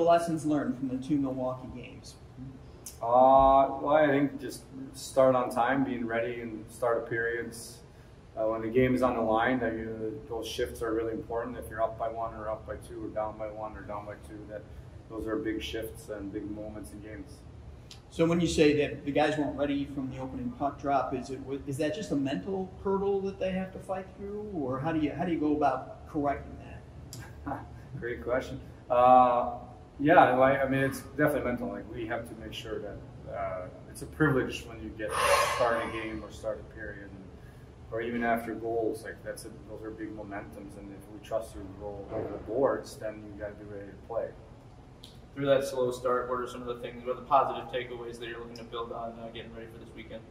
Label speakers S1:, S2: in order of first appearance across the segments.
S1: Lessons learned from the two Milwaukee games?
S2: Well, I think just start on time, being ready, and start of periods. When the game is on the line, those shifts are really important. If you're up by one or up by two or down by one or down by two, those are big shifts and big moments in games.
S1: So when you say that the guys weren't ready from the opening puck drop, is that just a mental hurdle that they have to fight through, or how do you go about correcting that?
S2: Great question. Yeah, I mean, it's definitely mental. Like, we have to make sure that it's a privilege when you get to start a game or start a period, or even after goals. Like, those are big momentums, and if we trust you to go over the boards, then you got to be ready to play.
S3: Through that slow start, what are some of the things, what are the positive takeaways that you're looking to build on getting ready for this weekend?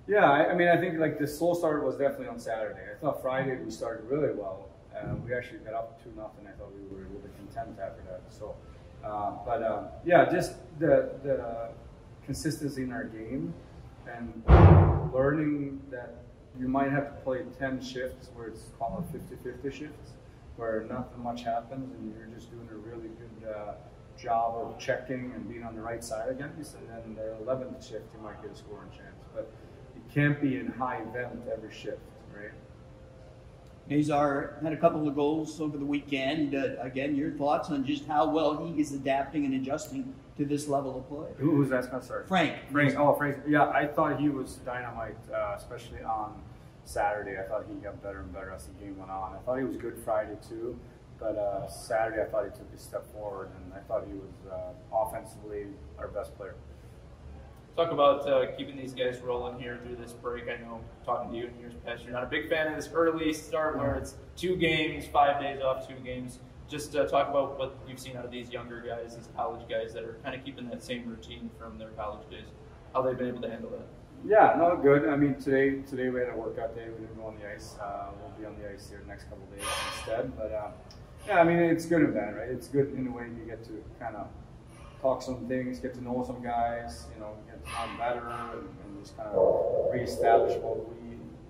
S2: Yeah, I mean, I think like the slow start was definitely on Saturday. I thought Friday we started really well. We actually got up 2-0. I thought we were a little bit content after that. So, yeah, just the consistency in our game and learning that you might have to play 10 shifts where it's called 50-50 shifts, where nothing much happens and you're just doing a really good job of checking and being on the right side of guys, and then the 11th shift you might get a scoring chance. But it can't be in high event every shift, right?
S1: Nazar had a couple of goals over the weekend. Again, your thoughts on just how well he is adapting and adjusting to this level of play?
S2: Who's that? Sorry.
S1: Frank.
S2: Oh, Frank. Yeah, I thought he was dynamite, especially on Saturday. I thought he got better and better as the game went on. I thought he was good Friday too, but Saturday I thought he took a step forward, and I thought he was offensively our best player.
S3: Talk about keeping these guys rolling here through this break. I know, talking to you in years past, you're not a big fan of this early start where it's 2 games, 5 days off, 2 games. Just talk about what you've seen out of these younger guys, these college guys that are kind of keeping that same routine from their college days, how they've been able to handle that.
S2: Yeah, no, good. I mean, today we had a workout day. We didn't go on the ice. We'll be on the ice here the next couple of days instead. But yeah, I mean, it's good and bad, right? It's good in a way you get to kind of talk some things, get to know some guys, you know, get to know better, and just kind of reestablish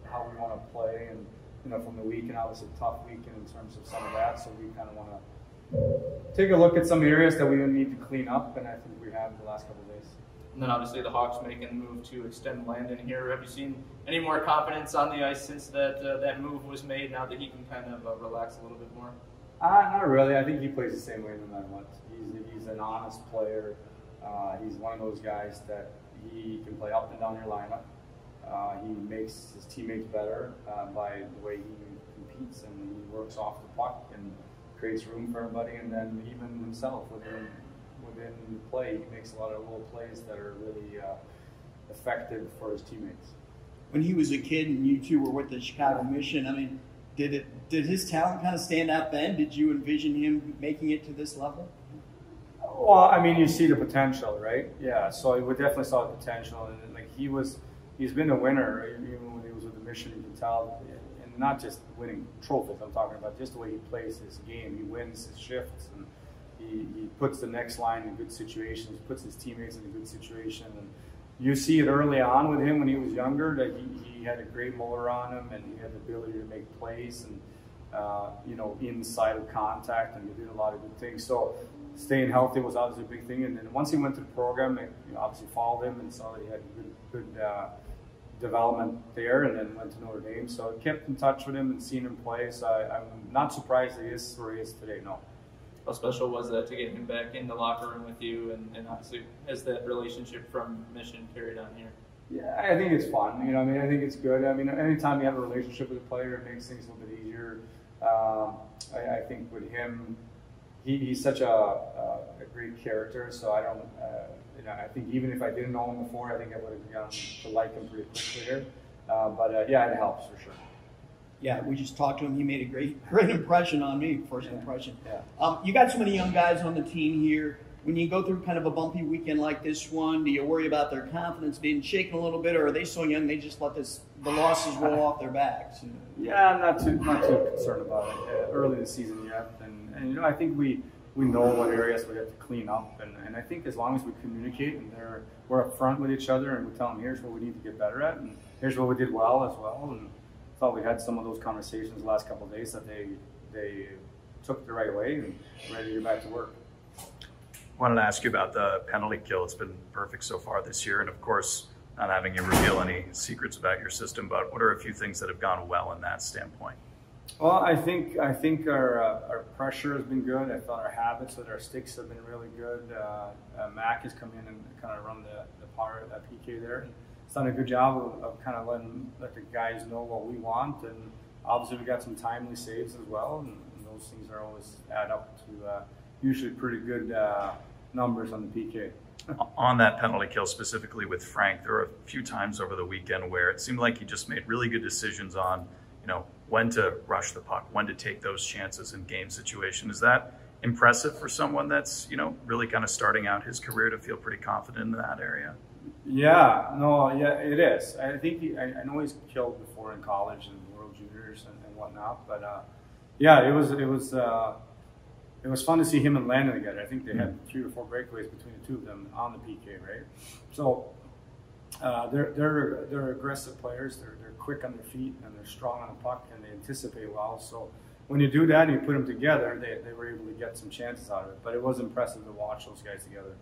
S2: how we want to play, and you know, from the weekend, obviously a tough weekend in terms of some of that, so we kind of want to take a look at some areas that we need to clean up, and I think we have the last couple of days.
S3: And then obviously the Hawks making the move to extend Landon here. Have you seen any more confidence on the ice since that move was made, now that he can kind of relax a little bit more?
S2: Not really. I think he plays the same way no matter what. He's an honest player. He's one of those guys that he can play up and down your lineup. He makes his teammates better by the way he competes, and he works off the puck and creates room for everybody. And then even himself within the play, he makes a lot of little plays that are really effective for his teammates.
S1: When he was a kid and you two were with the Chicago Mission, I mean, did his talent kind of stand out then? Did you envision him making it to this level?
S2: Well, I mean, you see the potential, right? Yeah, so we definitely saw the potential, and like he's been a winner, right? Even when he was with the Mission, you can tell, and not just winning trophies. I'm talking about just the way he plays his game. He wins his shifts, and he puts the next line in good situations, puts his teammates in a good situation, and you see it early on with him when he was younger that he had a great motor on him, and he had the ability to make plays, and you know, inside of contact, and he did a lot of good things. So staying healthy was obviously a big thing, and then once he went to the program, you know, obviously followed him and saw that he had good development there, and then went to Notre Dame. So I kept in touch with him and seen him play. So I'm not surprised that he is where he is today. No.
S3: How special was that to get him back in the locker room with you, and obviously has that relationship from Mission carried on here?
S2: Yeah, I think it's fun. You know, I mean, I think it's good. I mean, anytime you have a relationship with a player, it makes things a little bit easier. I think with him, he's such a great character. So I don't, you know, I think even if I didn't know him before, I think I would have gotten to like him pretty quickly here. But yeah, it helps for sure.
S1: Yeah, we just talked to him. He made a great impression on me, first impression.
S2: Yeah.
S1: You got so many young guys on the team here. When you go through kind of a bumpy weekend like this one, do you worry about their confidence being shaken a little bit, or are they so young they just let the losses roll off their backs?
S2: Yeah, I'm not too concerned about it early in the season yet. And you know, I think we know what areas we have to clean up, and I think as long as we communicate and we're upfront with each other, and we tell them here's what we need to get better at, and here's what we did well as well. And I thought we had some of those conversations the last couple of days that they took the right way and ready to get back to work.
S4: Wanted to ask you about the penalty kill. It's been perfect so far this year, and of course, not having you reveal any secrets about your system, but what are a few things that have gone well in that standpoint?
S2: Well, I think our pressure has been good. I thought our habits with our sticks have been really good. Mac has come in and kind of run the power of that PK there. He's done a good job of kind of let the guys know what we want, and obviously we got some timely saves as well, and those things are always add up to usually pretty good numbers on the PK.
S4: On that penalty kill, specifically with Frank, there were a few times over the weekend where it seemed like he just made really good decisions on, when to rush the puck, when to take those chances in game situation. Is that impressive for someone that's, really kind of starting out his career to feel pretty confident in that area?
S2: Yeah, it is. I think I know he's killed before in college and World Juniors and whatnot, but yeah, it was fun to see him and Landon together. I think they had 3 or 4 breakaways between the two of them on the PK, right? So they're aggressive players. They're quick on their feet and they're strong on the puck and they anticipate well. So when you do that and you put them together, they were able to get some chances out of it. But it was impressive to watch those guys together.